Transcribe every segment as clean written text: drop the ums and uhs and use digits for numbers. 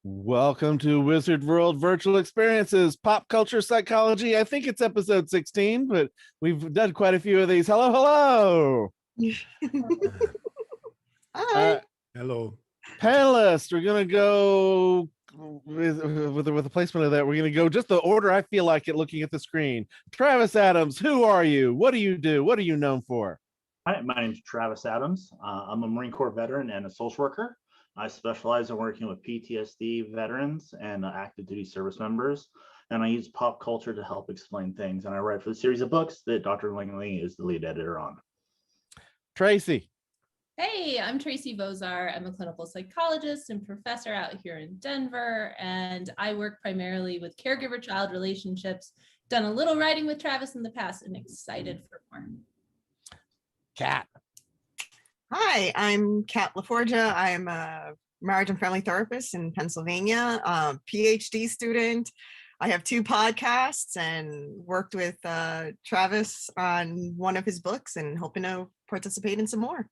Welcome to Wizard World Virtual Experiences, Pop Culture Psychology. I think it's episode 16, but we've done quite a few of these. Hello, hello. Hi. Hello. Panelists, we're going to go with the placement of that. We're going to go just the order I feel like it looking at the screen. Travis Adams, who are you? What do you do? What are you known for? Hi, my name is Travis Adams. I'm a Marine Corps veteran and a social worker. I specialize in working with PTSD veterans and active duty service members, and I use pop culture to help explain things. And I write for the series of books that Dr. Langley is the lead editor on. Tracy. Hey, I'm Tracy Vozar. I'm a clinical psychologist and professor out here in Denver, and I work primarily with caregiver-child relationships. Done a little writing with Travis in the past and excited for more. Kat. Hi, I'm Kat Forgia. I'm a marriage and family therapist in Pennsylvania, PhD student. I have 2 podcasts and worked with Travis on one of his books and hoping to participate in some more.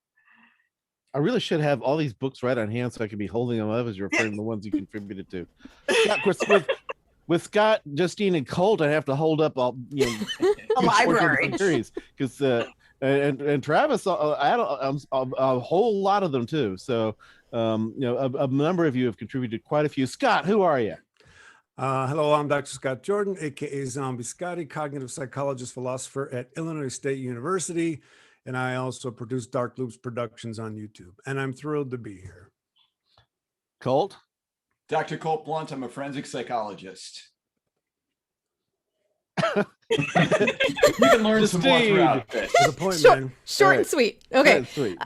I really should have all these books right on hand so I can be holding them up as you're referring to the ones you contributed to. Scott, of course, with Scott, Justine, and Colt, I have to hold up all a library because and Travis, I had a whole lot of them too. So a number of you have contributed quite a few. Scott, who are you? Hello, I'm Dr. Scott Jordan, aka Zombie Scotty, cognitive psychologist, philosopher at Illinois State University, and I also produce Dark Loops Productions on YouTube. And I'm thrilled to be here. Colt. Dr. Colt Blunt, I'm a forensic psychologist. You can learn some more throughout this. To the point, man. Short and sweet. Okay. Sweet.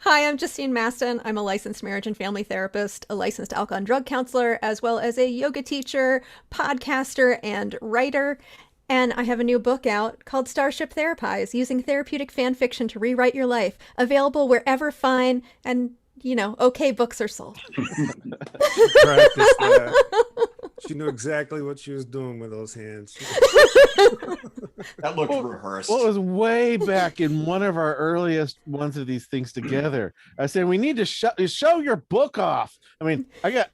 Hi, I'm Justine Mastin. I'm a licensed marriage and family therapist, a licensed alcohol and drug counselor, as well as a yoga teacher, podcaster, and writer. And I have a new book out called Starship Therapize, using therapeutic fan fiction to rewrite your life. Available wherever fine and, okay books are sold. Practice that. She knew exactly what she was doing with those hands. That looked rehearsed. Well, it was way back in one of our earliest ones of these things together. I said, we need to show your book off. I mean, I got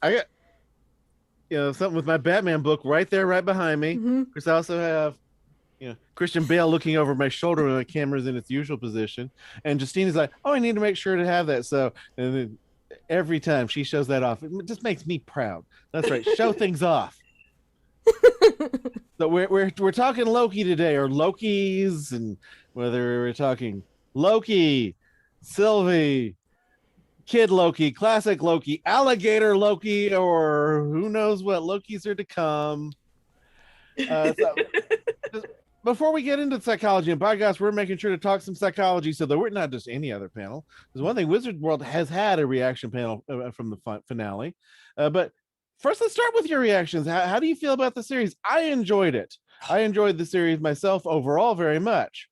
something with my Batman book right there, right behind me. Mm-hmm. Because I also have, Christian Bale looking over my shoulder when the camera's in its usual position. And Justine is like, oh, I need to make sure to have that. So, and then every time she shows that off, it just makes me proud. That's right. Show things off. So we're talking Loki today, or Lokis, and whether we're talking Loki, Sylvie, Kid Loki, Classic Loki, Alligator Loki, or who knows what Lokis are to come. Before we get into psychology, and by gosh, we're making sure to talk some psychology so that we're not just any other panel. There's one thing, Wizard World has had a reaction panel from the finale. But first, let's start with your reactions. How do you feel about the series? I enjoyed it. I enjoyed the series myself overall very much.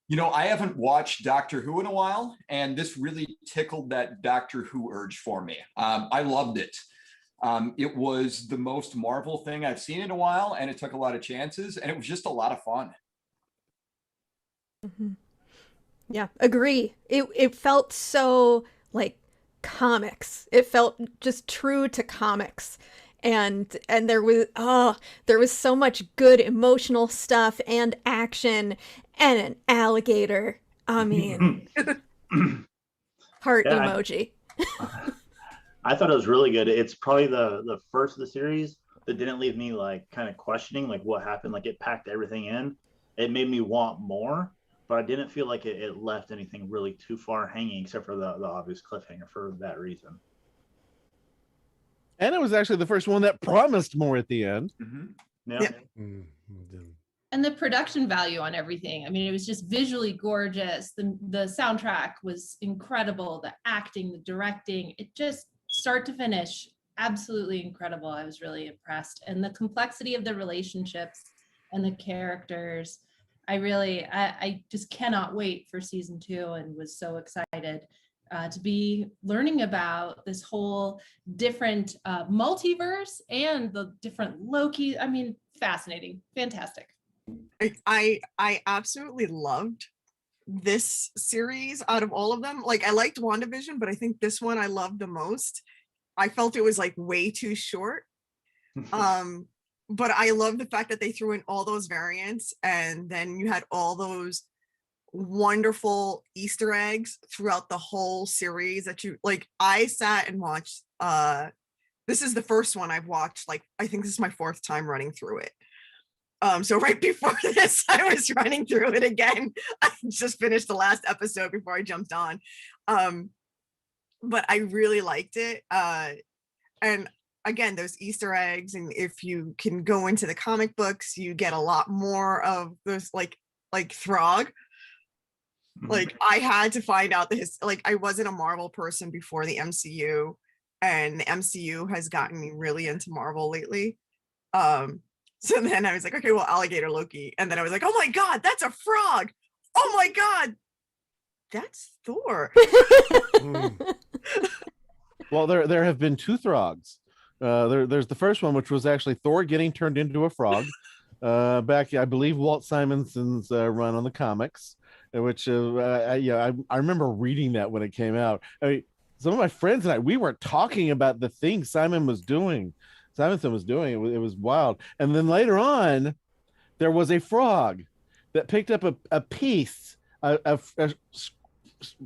I haven't watched Doctor Who in a while, and this really tickled that Doctor Who urge for me. I loved it. It was the most Marvel thing I've seen in a while, and it took a lot of chances, and it was just a lot of fun. Mm-hmm. Yeah, agree. It felt so like comics. It felt just true to comics. And there was so much good emotional stuff and action and an alligator. I mean, heart emoji. I thought it was really good. It's probably the first of the series that didn't leave me like kind of questioning like what happened. Like it packed everything in. It made me want more, but I didn't feel like it left anything really too far hanging, except for the obvious cliffhanger for that reason. And it was actually the first one that promised more at the end. Mm-hmm. Yeah. And the production value on everything. I mean, it was just visually gorgeous. The soundtrack was incredible. The acting, the directing, it just start to finish, absolutely incredible. I was really impressed. And the complexity of the relationships and the characters, I just cannot wait for season 2, and was so excited to be learning about this whole different multiverse and the different Loki. I mean, fascinating, fantastic. I absolutely loved this series out of all of them. Like, I liked WandaVision, but I think this one I loved the most. I felt it was like way too short. But I love the fact that they threw in all those variants, and then you had all those wonderful Easter eggs throughout the whole series that you like. I sat and watched. This is the first one I've watched. Like, I think this is my 4th time running through it. So right before this, I was running through it again. I just finished the last episode before I jumped on. But I really liked it. And again, those Easter eggs, and if you can go into the comic books, you get a lot more of those, like Throg. Like, I had to find out like, I wasn't a Marvel person before the MCU, and the MCU has gotten me really into Marvel lately. So then I was like, okay, well, Alligator Loki. And then I was like, oh my God, that's a frog. Oh my God, that's Thor. Well, there have been 2 Throgs. There's the first one, which was actually Thor getting turned into a frog. Back, I believe, Walt Simonson's run on the comics, which I remember reading that when it came out. I mean, some of my friends and I, we were talking about the things Simonson was doing. It was wild. And then later on, there was a frog that picked up a piece of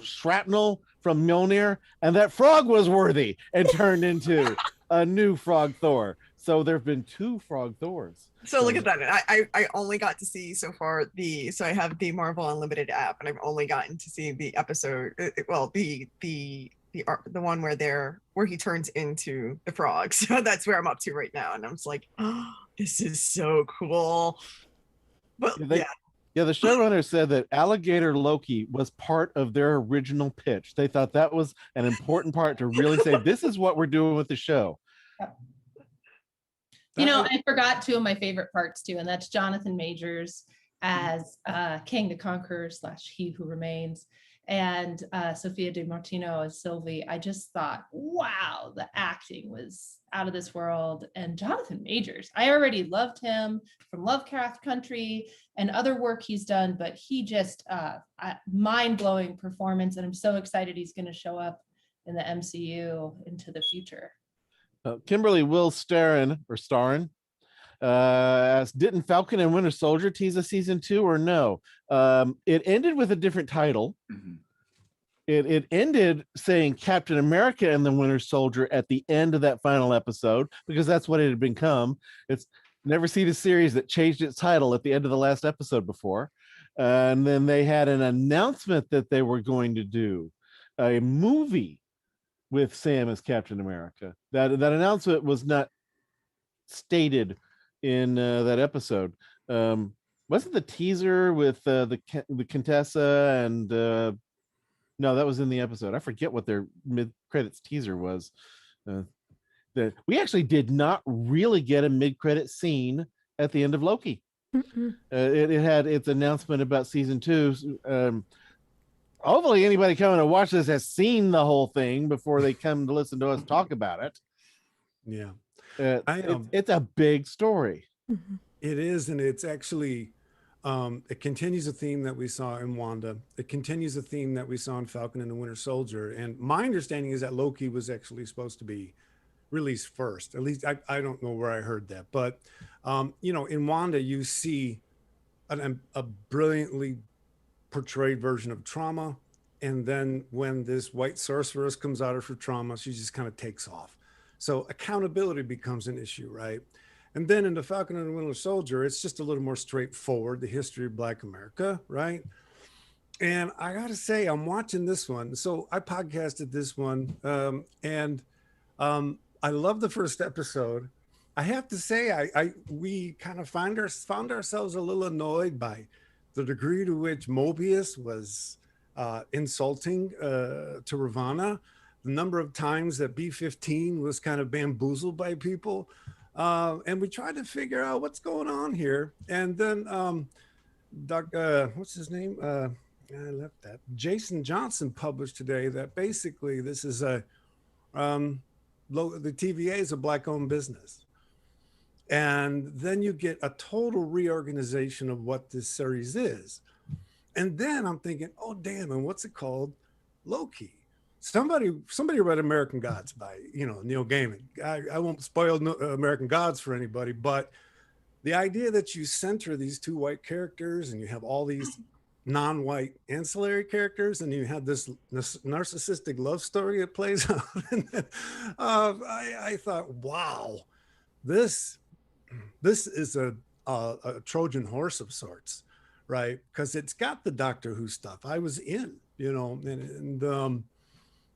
shrapnel from Mjolnir, and that frog was worthy and turned into a new frog Thor. So there have been 2 frog Thors. So look at that. I only got to see so far so I have the Marvel Unlimited app, and I've only gotten to see the episode, well, the one where he turns into the frog. So that's where I'm up to right now, and I'm just like, oh, this is so cool. But yeah, the showrunner said that Alligator Loki was part of their original pitch. They thought that was an important part to really say, this is what we're doing with the show. You know, I forgot 2 of my favorite parts too, and that's Jonathan Majors as King the Conqueror / He Who Remains, and Sophia Di Martino as Sylvie. I just thought, wow, the acting was out of this world. And Jonathan Majors, I already loved him from Lovecraft Country and other work he's done, but he just mind-blowing performance, and I'm so excited he's going to show up in the MCU into the future. Kimberly Will Starrin asked, didn't Falcon and Winter Soldier tease a season 2 or no? It ended with a different title. Mm-hmm. It ended saying Captain America and the Winter Soldier at the end of that final episode, because that's what it had become. It's never seen a series that changed its title at the end of the last episode before. And then they had an announcement that they were going to do a movie with Sam as Captain America. That announcement was not stated in that episode. Wasn't the teaser with the Contessa and no, that was in the episode. I forget what their mid-credits teaser was. We actually did not really get a mid-credit scene at the end of Loki. It had its announcement about season 2. Hopefully anybody coming to watch this has seen the whole thing before they come to listen to us talk about it. Yeah. It's a big story. It is, and it's actually it continues a theme that we saw in Wanda. It continues a theme that we saw in Falcon and the Winter Soldier. And my understanding is that Loki was actually supposed to be released first. At least I don't know where I heard that. But, you know, in Wanda, you see a brilliantly portrayed version of trauma. And then when this white sorceress comes out of her trauma, she just kind of takes off. So accountability becomes an issue, right? And then in the Falcon and the Winter Soldier, it's just a little more straightforward, the history of Black America, right? And I got to say, I'm watching this one. So I podcasted this one, and I love the first episode. I have to say, we kind of found ourselves a little annoyed by the degree to which Mobius was insulting to Ravonna, the number of times that B-15 was kind of bamboozled by people. And we tried to figure out what's going on here. And then what's his name? I left that. Jason Johnson published today that basically this is the TVA is a Black-owned business. And then you get a total reorganization of what this series is. And then I'm thinking, oh, damn, and what's it called? Loki. somebody read American Gods by, Neil Gaiman. I won't spoil American Gods for anybody, but the idea that you center these two white characters and you have all these non-white ancillary characters and you have this narcissistic love story that plays out. And then, I thought, wow, this is a Trojan horse of sorts, right? Because it's got the Doctor Who stuff. I was in, and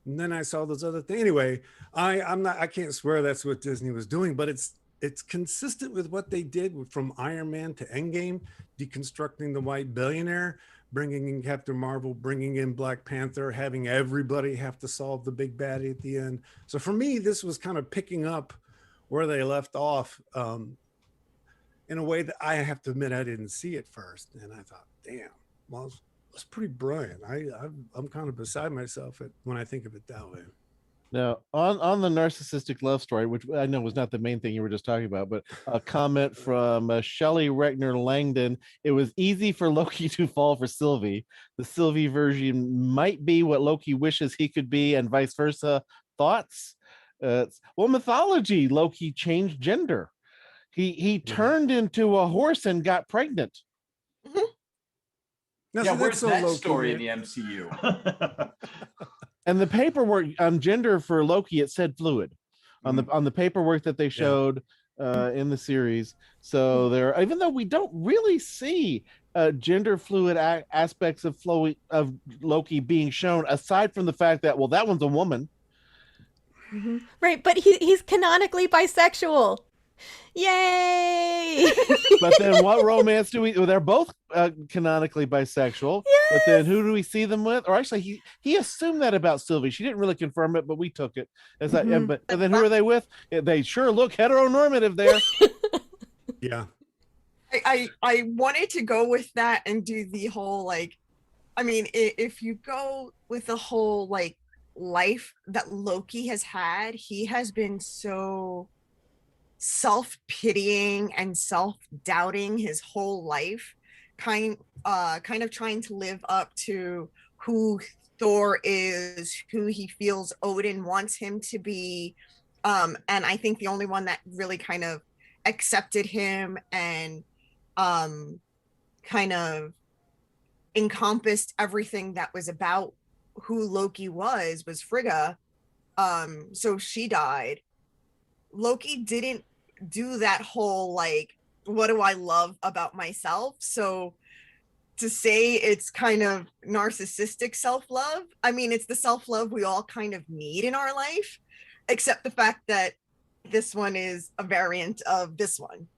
then I saw those other things. Anyway, I can't swear that's what Disney was doing, but it's consistent with what they did from Iron Man to Endgame, deconstructing the white billionaire, bringing in Captain Marvel, bringing in Black Panther, having everybody have to solve the big baddie at the end. So for me, this was kind of picking up where they left off, in a way that I have to admit I didn't see it first. And I thought, damn, well, it's pretty brilliant. I'm kind of beside myself when I think of it that way. Now, on the narcissistic love story, which I know was not the main thing you were just talking about, but a comment from Shelley Reckner Langdon: it was easy for Loki to fall for Sylvie. The Sylvie version might be what Loki wishes he could be, and vice versa. Thoughts? Well, mythology, Loki changed gender. He turned into a horse and got pregnant. Yeah, where's that story in the MCU? And the paperwork on gender for Loki, it said fluid on the paperwork that they showed in the series. So there, even though we don't really see gender fluid aspects of Loki being shown, aside from the fact that, well, that one's a woman. Right, but he's canonically bisexual. Yay! But then what romance do we? Well, they're both canonically bisexual. Yes! But then who do we see them with? Or actually, he assumed that about Sylvie. She didn't really confirm it, but we took it as that. But then who are they with? They sure look heteronormative there. Yeah. I wanted to go with that and do the whole if you go with the whole life that Loki has had, he has been so self-pitying and self-doubting his whole life, kind of trying to live up to who Thor is, who he feels Odin wants him to be, and I think the only one that really kind of accepted him and kind of encompassed everything that was about who Loki was Frigga. So she died. Loki didn't do that whole what do I love about myself? So to say it's kind of narcissistic self-love, I mean, it's the self-love we all kind of need in our life, except the fact that this one is a variant of this one.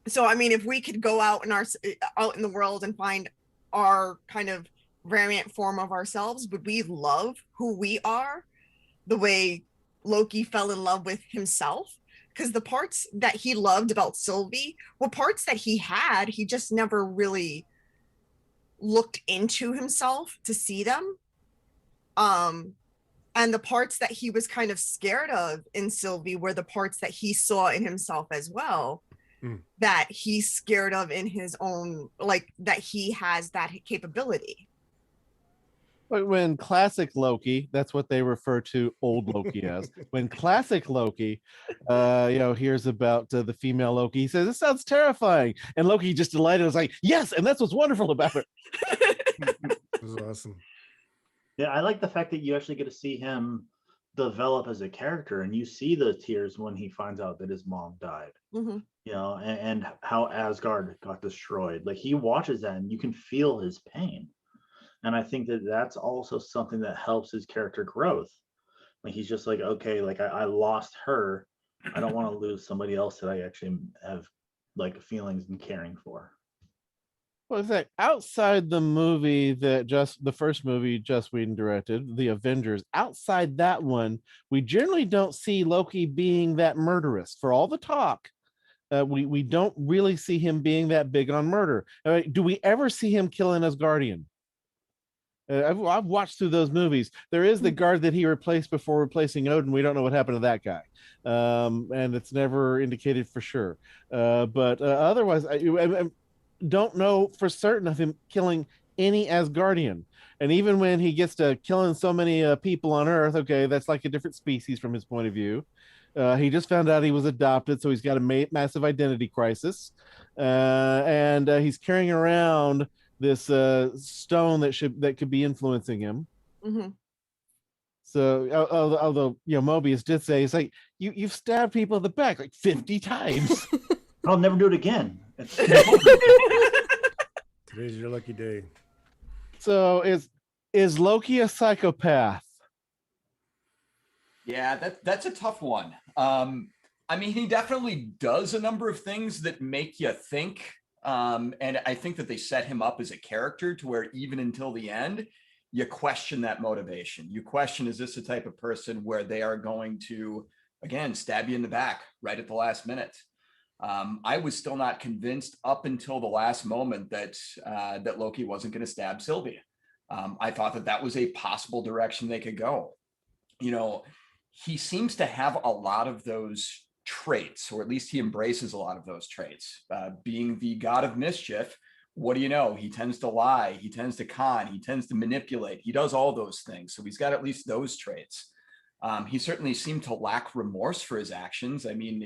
So I mean, if we could go out in the world and find our kind of variant form of ourselves, would we love who we are the way Loki fell in love with himself? Because the parts that he loved about Sylvie were parts that he had. He just never really looked into himself to see them. And the parts that he was kind of scared of in Sylvie were the parts that he saw in himself as well, that he's scared of in his own, that he has that capability. When classic Loki, that's what they refer to old Loki as. When classic Loki, hears about the female Loki, he says, "This sounds terrifying," and Loki just delighted, was like, "Yes," and that's what's wonderful about it. It was awesome. Yeah, I like the fact that you actually get to see him develop as a character, and you see the tears when he finds out that his mom died. And how Asgard got destroyed. He watches that, and you can feel his pain. And I think that that's also something that helps his character growth. He's just okay, I lost her. I don't want to lose somebody else that I actually have feelings and caring for. Well, it's outside the movie the first movie Joss Whedon directed, The Avengers, outside that one, we generally don't see Loki being that murderous. For all the talk, we don't really see him being that big on murder. Do we ever see him kill an Asgardian? I've watched through those movies. There is the guard that he replaced before replacing Odin. We don't know what happened to that guy, and it's never indicated for sure. But otherwise, I don't know for certain of him killing any Asgardian. And even when he gets to killing so many people on Earth, okay, that's like a different species from his point of view. He just found out he was adopted, so he's got a massive identity crisis, and he's carrying around this stone that could be influencing him. Mm-hmm. So, although Mobius did say, he's like, you've stabbed people in the back like 50 times. I'll never do it again. Today's your lucky day. So, is Loki a psychopath? Yeah, that's a tough one. I mean, he definitely does a number of things that make you think. And I think that they set him up as a character to where even until the end, you question that motivation. You question, is this the type of person where they are going to, again, stab you in the back right at the last minute? I was still not convinced up until the last moment that that Loki wasn't going to stab Sylvie. I thought that was a possible direction they could go. You know, he seems to have a lot of those traits, or at least he embraces a lot of those traits. Being the god of mischief, what do you know? He tends to lie, he tends to con, he tends to manipulate, he does all those things. So he's got at least those traits. He certainly seemed to lack remorse for his actions. I mean,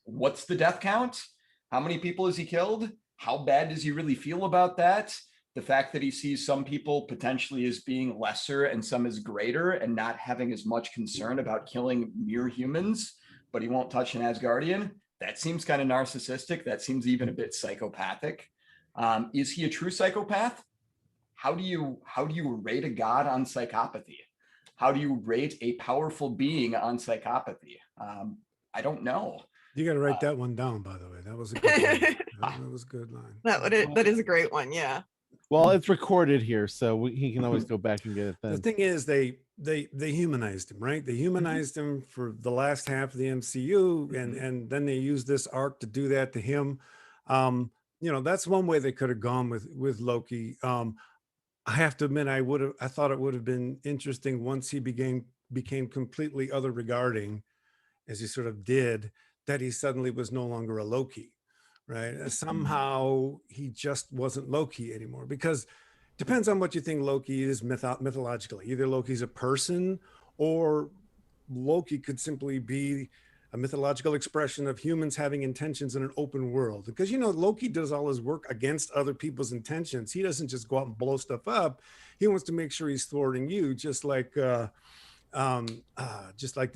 what's the death count? How many people has he killed? How bad does he really feel about that? The fact that he sees some people potentially as being lesser and some as greater, and not having as much concern about killing mere humans, but he won't touch an Asgardian. That seems kind of narcissistic. That seems even a bit psychopathic. Is he a true psychopath? How do you rate a god on psychopathy? How do you rate a powerful being on psychopathy? I don't know. You got to write that one down, by the way. That was a good line. That was a good line. That is a great one. Yeah. Well, it's recorded here, so he can always go back and get it then. The thing is, they humanized him, right? They humanized him for the last half of the MCU, and then they used this arc to do that to him. That's one way they could have gone with Loki. I have to admit, I thought it would have been interesting once he became completely other regarding, as he sort of did, that he suddenly was no longer a Loki, right? Somehow he just wasn't Loki anymore, because depends on what you think Loki is mythologically. Either Loki's a person, or Loki could simply be a mythological expression of humans having intentions in an open world. Because, Loki does all his work against other people's intentions. He doesn't just go out and blow stuff up. He wants to make sure he's thwarting you, just like the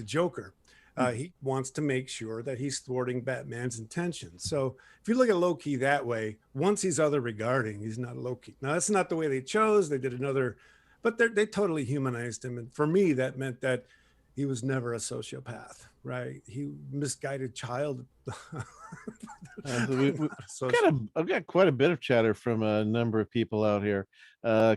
Joker. He wants to make sure that he's thwarting Batman's intentions. So if you look at Loki that way, once he's other regarding, he's not Loki. Now, that's not the way they chose. They did another, but they totally humanized him. And for me, that meant that he was never a sociopath, right? He misguided child. I've got quite a bit of chatter from a number of people out here.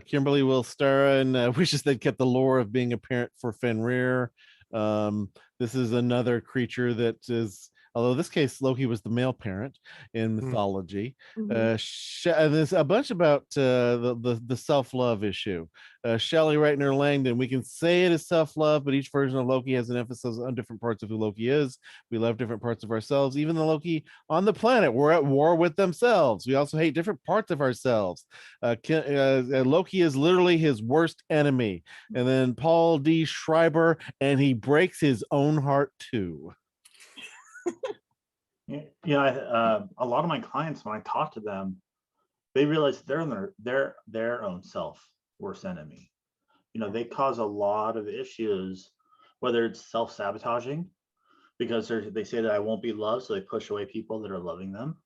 Kimberly Wilstara and wishes they'd kept the lore of being a parent for Fenrir. This is another creature that is, although in this case Loki was the male parent in mythology. There's a bunch about the self-love issue. Shelley Reitner Langdon, we can say it is self-love, but each version of Loki has an emphasis on different parts of who Loki is. We love different parts of ourselves. Even the Loki on the planet, we're at war with themselves. We also hate different parts of ourselves. Loki is literally his worst enemy. And then Paul D. Schreiber, and he breaks his own heart too. A lot of my clients, when I talk to them, they realize they're their own self worst enemy. They cause a lot of issues, whether it's self-sabotaging because they say that I won't be loved, so they push away people that are loving them,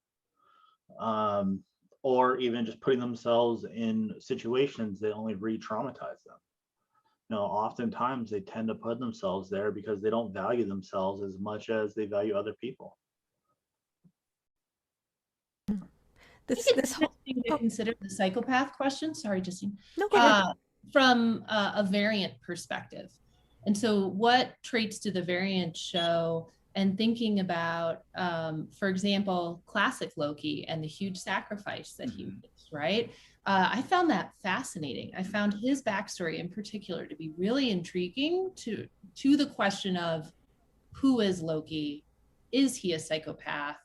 or even just putting themselves in situations that only re-traumatize them. Oftentimes they tend to put themselves there because they don't value themselves as much as they value other people. This whole thing to consider the psychopath question. Sorry, Justine. No, go ahead. From a variant perspective. And so what traits do the variants show? And thinking about, for example, classic Loki and the huge sacrifice that he makes, right? I found that fascinating. I found his backstory in particular to be really intriguing to the question of who is Loki? Is he a psychopath?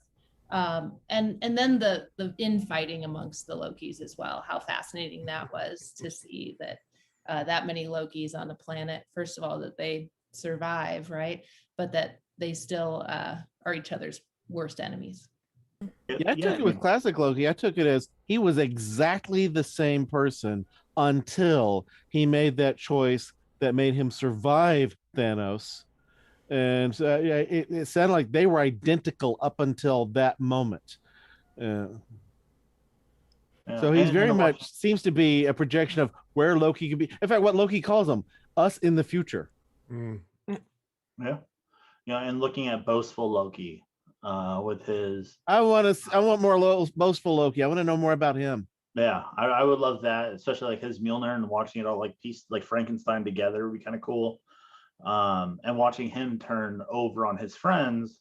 And then the infighting amongst the Lokis as well, how fascinating that was to see that that many Lokis on the planet, first of all, that they survive, right? But that they still are each other's worst enemies. Yeah, I took it with classic Loki. I took it as he was exactly the same person until he made that choice that made him survive Thanos. And it sounded like they were identical up until that moment. So he's very much seems to be a projection of where Loki could be. In fact, what Loki calls him, us in the future. Yeah. And looking at boastful Loki with his... I want more boastful Loki. I want to know more about him. Yeah, I would love that, especially like his Mjolnir and watching it all like like Frankenstein together would be kind of cool. And watching him turn over on his friends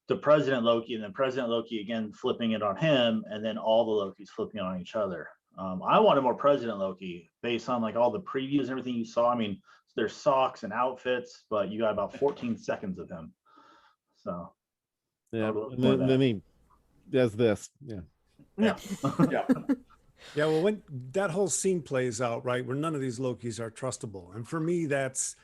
to President Loki, and then President Loki again flipping it on him, and then all the Lokis flipping it on each other. I wanted more President Loki based on like all the previews and everything you saw. I mean, there's socks and outfits, but you got about 14 seconds of him. So yeah, and then he does this. Yeah. Yeah, well, when that whole scene plays out, right, where none of these Lokis are trustable. And for me, that's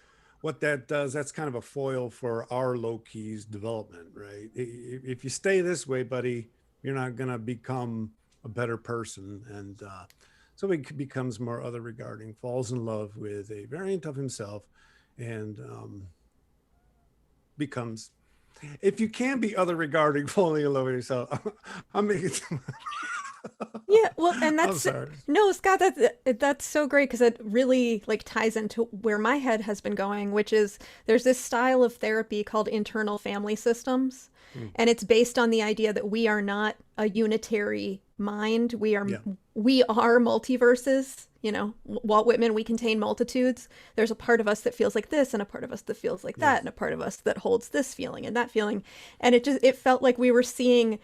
what that does. That's kind of a foil for our Loki's development, right? If you stay this way, buddy, you're not going to become a better person. And so he becomes more other regarding, falls in love with a variant of himself, and becomes, if you can be other regarding, falling in love with yourself, I'm making yeah, well, and that's no, Scott, that's so great, because it really like ties into where my head has been going, which is there's this style of therapy called internal family systems, and it's based on the idea that we are not a unitary mind. We are multiverses. You know, Walt Whitman, we contain multitudes. There's a part of us that feels like this, and a part of us that feels like that, and a part of us that holds this feeling and that feeling, and it felt like we were seeing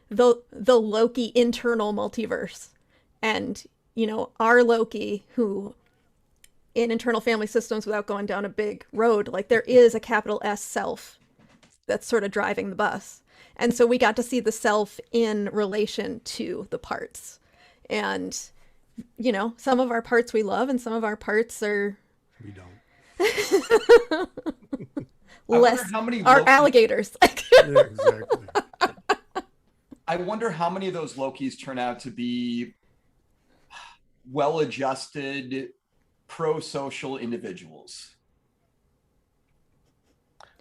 the Loki internal multiverse. And you know, our Loki, who in internal family systems, without going down a big road, like there is a capital S self that's sort of driving the bus, and so we got to see the self in relation to the parts. And you know, some of our parts we love, and some of our parts are we don't less how many are alligators. Yeah, exactly. I wonder how many of those Lokis turn out to be well-adjusted, pro-social individuals.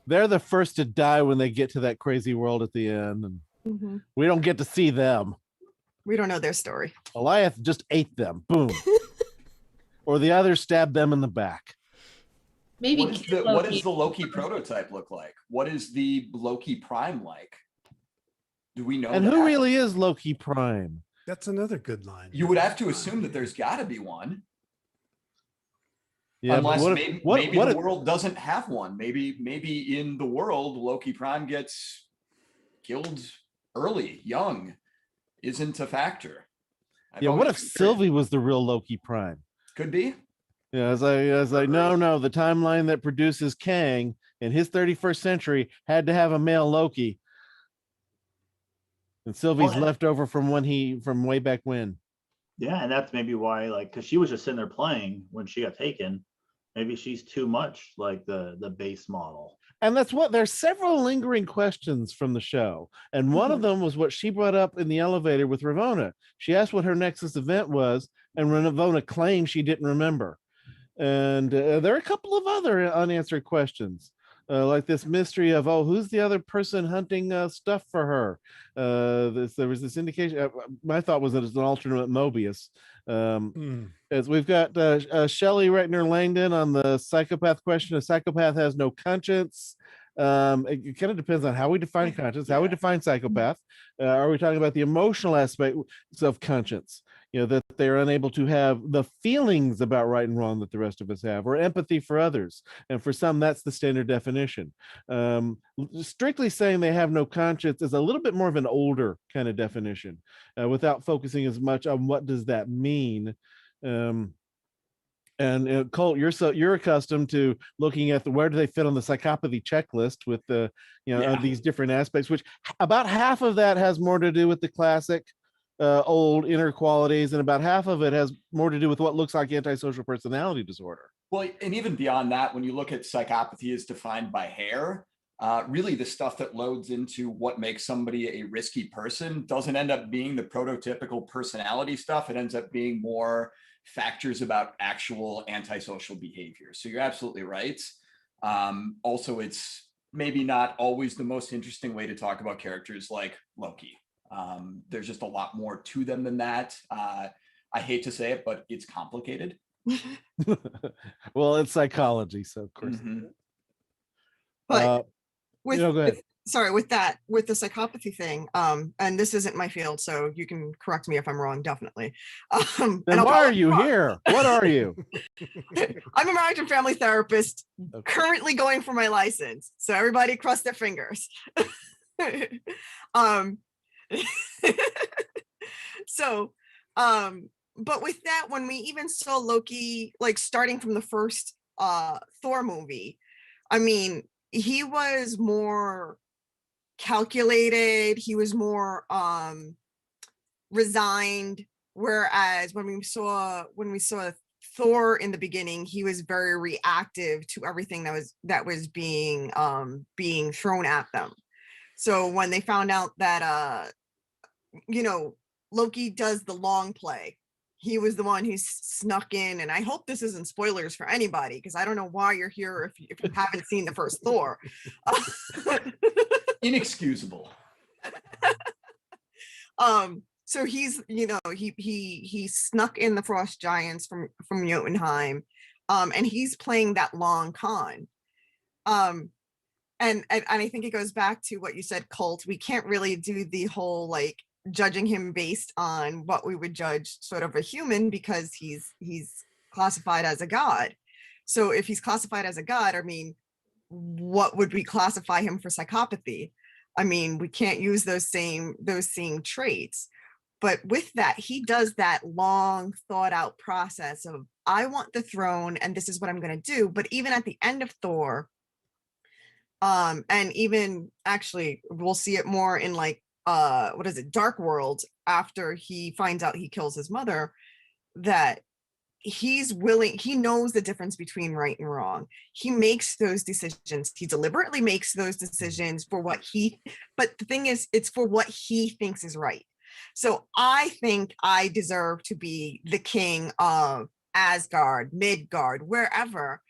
They're the first to die when they get to that crazy world at the end, and we don't get to see them. We don't know their story. Goliath just ate them. Boom. Or the others stabbed them in the back. Maybe what does the Loki prototype look like? What is the Loki Prime like? Do we know? And who really is Loki Prime? That's another good line. You would have to assume that there's got to be one. Yeah, unless maybe the world doesn't have one. Maybe in the world, Loki Prime gets killed early, young, isn't a factor. What if Sylvie was the real Loki Prime? Could be. Yeah, as I no, the timeline that produces Kang in his 31st century had to have a male Loki. And Sylvie's left over from way back when. Yeah, and that's maybe why, like, because she was just sitting there playing when she got taken. Maybe she's too much like the base model. And there's several lingering questions from the show. And one of them was what she brought up in the elevator with Ravonna. She asked what her Nexus event was, and Ravonna claimed she didn't remember. And there are a couple of other unanswered questions. Like this mystery of, who's the other person hunting stuff for her? There was this indication. My thought was that it's an alternate Mobius. As we've got Shelley Reitner-Langdon on the psychopath question. A psychopath has no conscience. It kind of depends on how we define conscience, how we define psychopath. Are we talking about the emotional aspects of conscience? You know, that they're unable to have the feelings about right and wrong that the rest of us have, or empathy for others. And for some, that's the standard definition. Strictly saying they have no conscience is a little bit more of an older kind of definition, without focusing as much on what does that mean. And Colt, you're accustomed to looking at where do they fit on the psychopathy checklist with the these different aspects, which about half of that has more to do with the classic old inner qualities, and about half of it has more to do with what looks like antisocial personality disorder. Well, and even beyond that, when you look at psychopathy as defined by Hare, really the stuff that loads into what makes somebody a risky person doesn't end up being the prototypical personality stuff. It ends up being more factors about actual antisocial behavior. So you're absolutely right. Also, it's maybe not always the most interesting way to talk about characters like Loki. There's just a lot more to them than that. I hate to say it, but it's complicated. Well, it's psychology, so of course. Mm-hmm. But go ahead. with the psychopathy thing, and this isn't my field, so you can correct me if I'm wrong, definitely. Then why are you here? What are you? I'm a marriage and family therapist, currently going for my license. So everybody cross their fingers. But with that, when we even saw Loki, like starting from the first Thor movie, I mean, he was more calculated, he was more resigned, whereas when we saw Thor in the beginning, he was very reactive to everything that was being thrown at them. So when they found out that Loki does the long play, he was the one who snuck in, and I hope this isn't spoilers for anybody, because I don't know why you're here if you haven't seen the first Thor. Inexcusable. So he's he snuck in the frost giants from Jotunheim, and he's playing that long con. And I think it goes back to what you said, Colt. We can't really do the whole like judging him based on what we would judge sort of a human, because he's classified as a god. So if he's classified as a god, I mean, what would we classify him for psychopathy? I mean, we can't use those same traits. But with that, he does that long thought out process of, I want the throne and this is what I'm going to do. But even at the end of Thor, and even actually we'll see it more in like Dark World, after he finds out he kills his mother, that he knows the difference between right and wrong. He makes those decisions. He deliberately makes those decisions but the thing is, it's for what he thinks is right. So I think I deserve to be the king of Asgard, Midgard, wherever.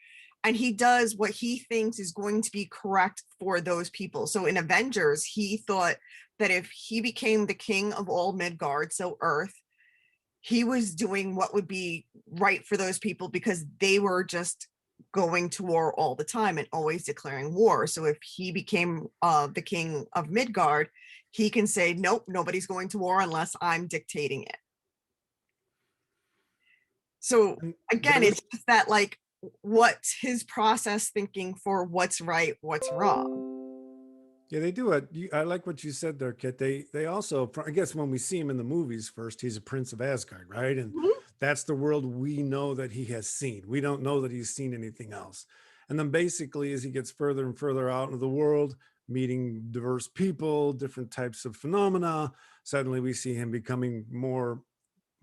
And he does what he thinks is going to be correct for those people. So in Avengers, he thought that if he became the king of all Midgard, so Earth, he was doing what would be right for those people, because they were just going to war all the time and always declaring war. So if he became the king of Midgard, he can say, nope, nobody's going to war unless I'm dictating it. So again, it's just that, like, what's his process thinking for what's right, what's wrong. Yeah, they do it. I like what you said there, Kit. They also, I guess when we see him in the movies first, he's a prince of Asgard, right? And that's the world we know that he has seen. We don't know that he's seen anything else. And then basically, as he gets further and further out into the world, meeting diverse people, different types of phenomena, suddenly we see him becoming more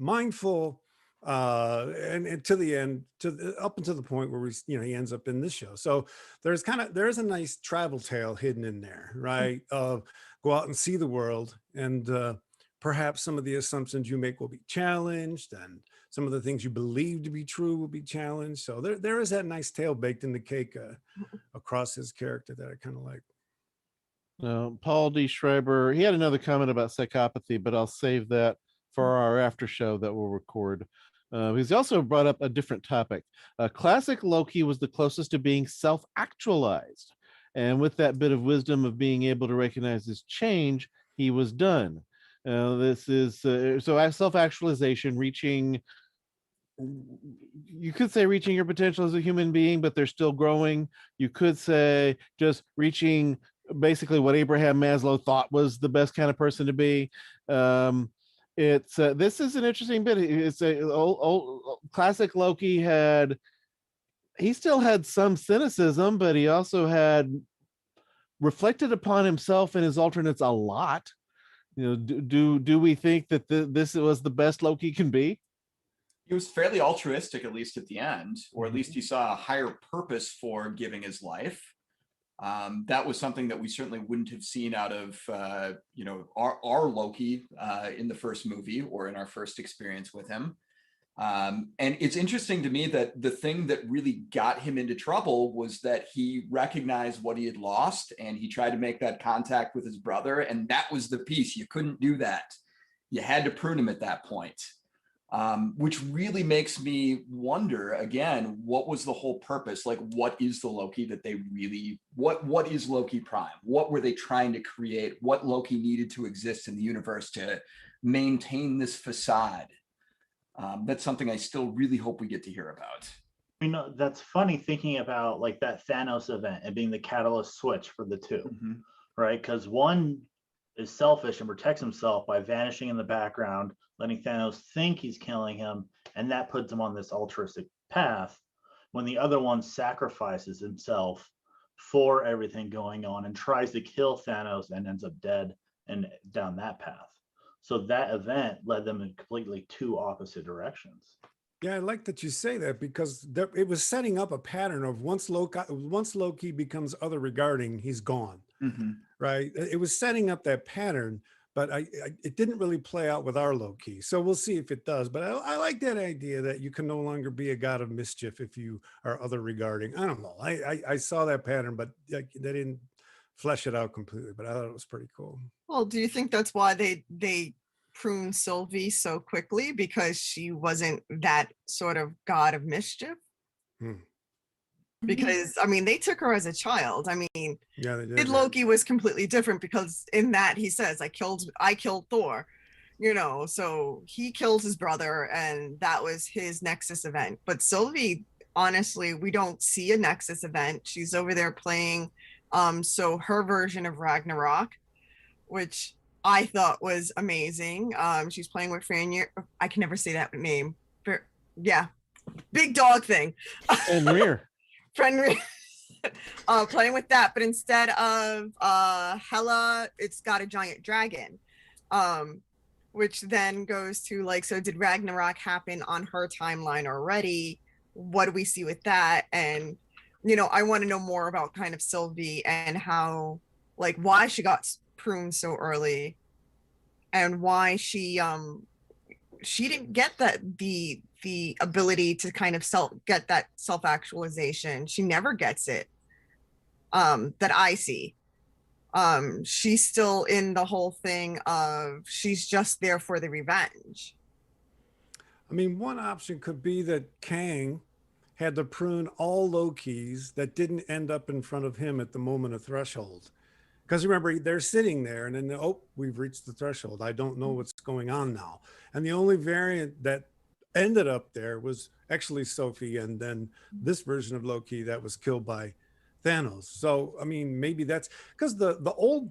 mindful, and to the end, up until the point where he ends up in this show. So there's a nice travel tale hidden in there, right? Of go out and see the world, and perhaps some of the assumptions you make will be challenged, and some of the things you believe to be true will be challenged. So there is that nice tale baked in the cake across his character that I kind of like. Paul D. Schreiber, he had another comment about psychopathy, but I'll save that for our after show that we'll record. He's also brought up a different topic. Classic Loki was the closest to being self-actualized. And with that bit of wisdom of being able to recognize his change, he was done. This is so self-actualization, reaching, you could say reaching your potential as a human being, but they're still growing. You could say just reaching basically what Abraham Maslow thought was the best kind of person to be. it's this is an interesting bit. It's a old classic Loki he still had some cynicism, but he also had reflected upon himself and his alternates a lot. Do we think that this was the best Loki can be? He was fairly altruistic, at least at the end, or at least he saw a higher purpose for giving his life. That was something that we certainly wouldn't have seen out of, our Loki in the first movie or in our first experience with him. And it's interesting to me that the thing that really got him into trouble was that he recognized what he had lost and he tried to make that contact with his brother. And that was the piece. You couldn't do that. You had to prune him at that point. Which really makes me wonder again, what was the whole purpose? Like, what is the Loki that they really, what is Loki Prime? What were they trying to create? What Loki needed to exist in the universe to maintain this facade? That's something I still really hope we get to hear about. That's funny thinking about like that Thanos event and being the catalyst switch for the two, right? Because one is selfish and protects himself by vanishing in the background, letting Thanos think he's killing him, and that puts him on this altruistic path, when the other one sacrifices himself for everything going on and tries to kill Thanos and ends up dead and down that path. So that event led them in completely two opposite directions. Yeah, I like that you say that, because it was setting up a pattern of once Loki becomes other regarding, he's gone. Right? It was setting up that pattern, but it didn't really play out with our Loki. So we'll see if it does. But I like that idea that you can no longer be a god of mischief if you are other regarding. I don't know. I saw that pattern, but they didn't flesh it out completely. But I thought it was pretty cool. Well, do you think that's why they pruned Sylvie so quickly, because she wasn't that sort of god of mischief? Because I mean, they took her as a child. I mean, yeah, they did. Kid Loki was completely different, because in that he says, I killed Thor, so he killed his brother and that was his Nexus event. But Sylvie, honestly, we don't see a Nexus event. She's over there playing so her version of Ragnarok, which I thought was amazing. She's playing with Franja. I can never say that name. But yeah, big dog thing. And Rear. Playing with that, but instead of Hela, it's got a giant dragon, which then goes to like, so did Ragnarok happen on her timeline already? What do we see with that? And I want to know more about kind of Sylvie and how, like, why she got pruned so early and why she didn't get the ability to kind of get that self-actualization. She never gets it, that I see. She's still in the whole thing of she's just there for the revenge. I mean, one option could be that Kang had to prune all Lokis that didn't end up in front of him at the moment of threshold. Because remember, they're sitting there and then, we've reached the threshold. I don't know what's going on now. And the only variant that ended up there was actually Sophie, and then this version of Loki that was killed by Thanos. So I mean, maybe that's because the old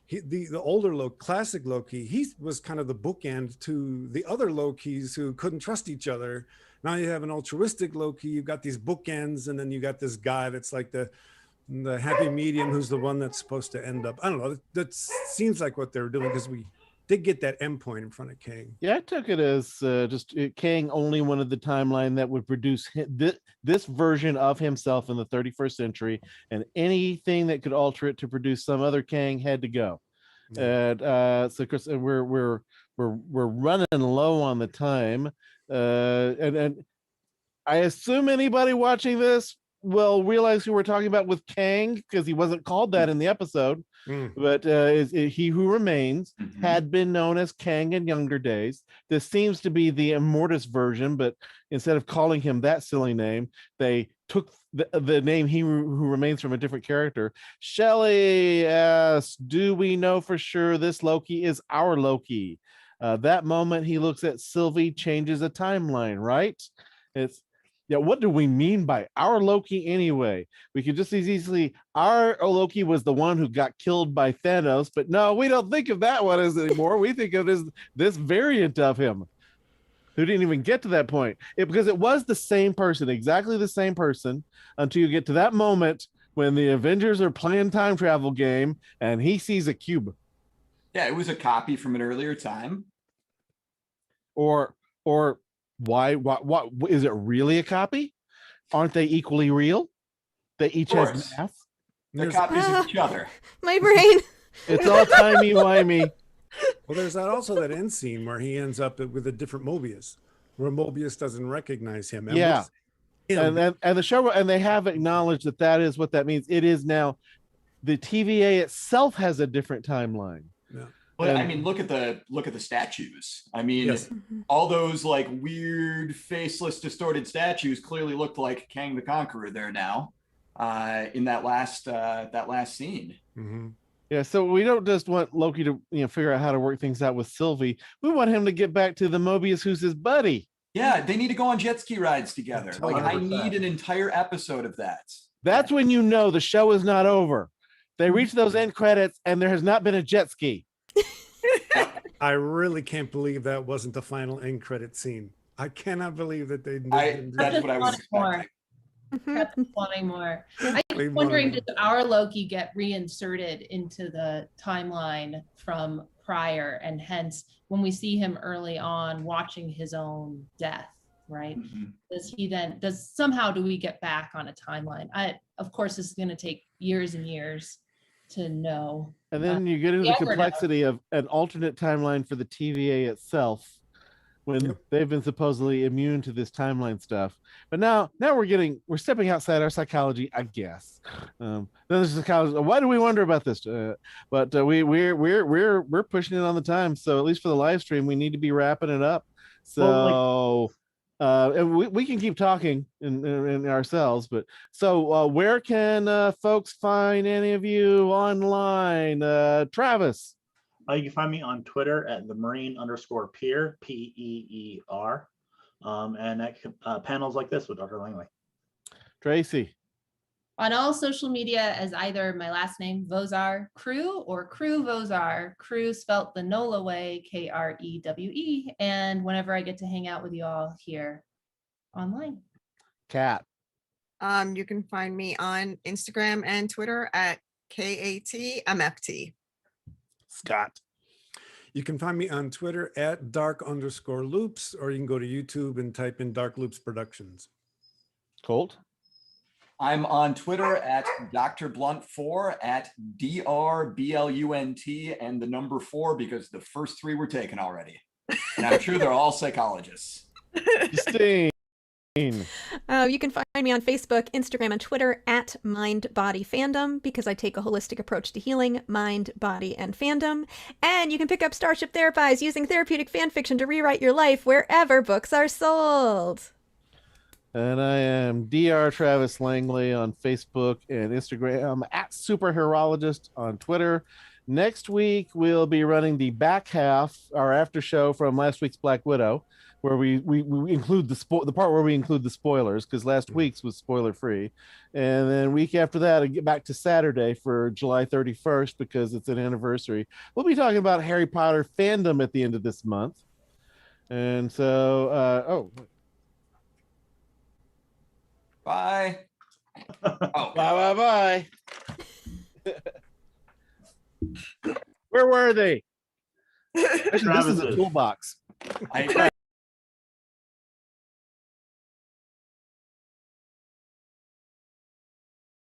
the older classic Loki, he was kind of the bookend to the other Lokis who couldn't trust each other. Now you have an altruistic Loki, you've got these bookends, and then you got this guy that's like the happy medium, who's the one that's supposed to end up. I don't know, that seems like what they're doing, because we did get that endpoint in front of Kang. Yeah, I took it as Kang only wanted the timeline that would produce this version of himself in the 31st century, and anything that could alter it to produce some other Kang had to go. And so Chris, we're running low on the time, and I assume anybody watching this will realize who we're talking about with Kang, because he wasn't called that in the episode. But He Who Remains had been known as Kang in younger days. This seems to be the Immortus version, but instead of calling him that silly name, they took the name He Who Remains from a different character. Shelley asks, do we know for sure this Loki is our Loki? That moment he looks at Sylvie changes a timeline, right? Yeah, what do we mean by our Loki anyway? We could just as easily, our Loki was the one who got killed by Thanos, but no, we don't think of that one as anymore. We think of it as this variant of him who didn't even get to that point. Because it was the same person, exactly the same person, until you get to that moment when the Avengers are playing time travel game and he sees a cube. Yeah, it was a copy from an earlier time. Or why what is it really a copy? Aren't they equally real? They each have math. They're copies of each other. My brain. It's all timey-wimey. Well, there's also that end scene where he ends up with a different Mobius, where Mobius doesn't recognize him. And yeah, and the show, and they have acknowledged that is what that means. It is now the TVA itself has a different timeline. Yeah. But I mean, look at the statues. I mean, yes. All those like weird faceless distorted statues clearly looked like Kang the Conqueror there now in that last scene. Mm-hmm. Yeah, so we don't just want Loki to figure out how to work things out with Sylvie. We want him to get back to the Mobius who's his buddy. Yeah, they need to go on jet ski rides together. 100%. Like, I need an entire episode of that. That's when you know the show is not over. They reach those end credits and there has not been a jet ski. I really can't believe that wasn't the final end credit scene. I cannot believe that they that's what I was expecting. Kept wanting more. I'm wondering, did our Loki get reinserted into the timeline from prior, and hence when we see him early on watching his own death, right? Mm-hmm. Do we get back on a timeline? Of course, this is going to take years and years to know. And then you get into the complexity of an alternate timeline for the TVA itself, when they've been supposedly immune to this timeline stuff. But now we're stepping outside our psychology, I guess. Then there's psychology. Why do we wonder about this? But we're pushing it on the time. So at least for the live stream, we need to be wrapping it up. So and we can keep talking in ourselves. But so where can folks find any of you online? Travis. You can find me on Twitter at @themarine_peer, PEER, and at panels like this with Dr. Langley. Tracy. On all social media as either my last name, Vozar Crew, or Crew Vozar, Crew spelt the NOLA way, KREWE, and whenever I get to hang out with you all here online. Kat. You can find me on Instagram and Twitter at KATMFT. Scott. You can find me on Twitter at @dark_loops, or you can go to YouTube and type in Dark Loops Productions. Colt. I'm on Twitter at Dr. Blunt4, at DRBLUNT, and the number 4 because the first 3 were taken already. And I'm sure they're all psychologists. Justine. You can find me on Facebook, Instagram, and Twitter at Mind Body Fandom, because I take a holistic approach to healing, mind, body, and fandom. And you can pick up Starship Therapies using therapeutic fan fiction to rewrite your life wherever books are sold. And I am Dr. Travis Langley on Facebook and Instagram, at Superherologist on Twitter. Next week, we'll be running the back half, our after show from last week's Black Widow, where we include the part where we include the spoilers, because last week's was spoiler free. And then week after that, I get back to Saturday for July 31st because it's an anniversary. We'll be talking about Harry Potter fandom at the end of this month. And so, Bye. Bye. Where were they? Actually, this is a toolbox.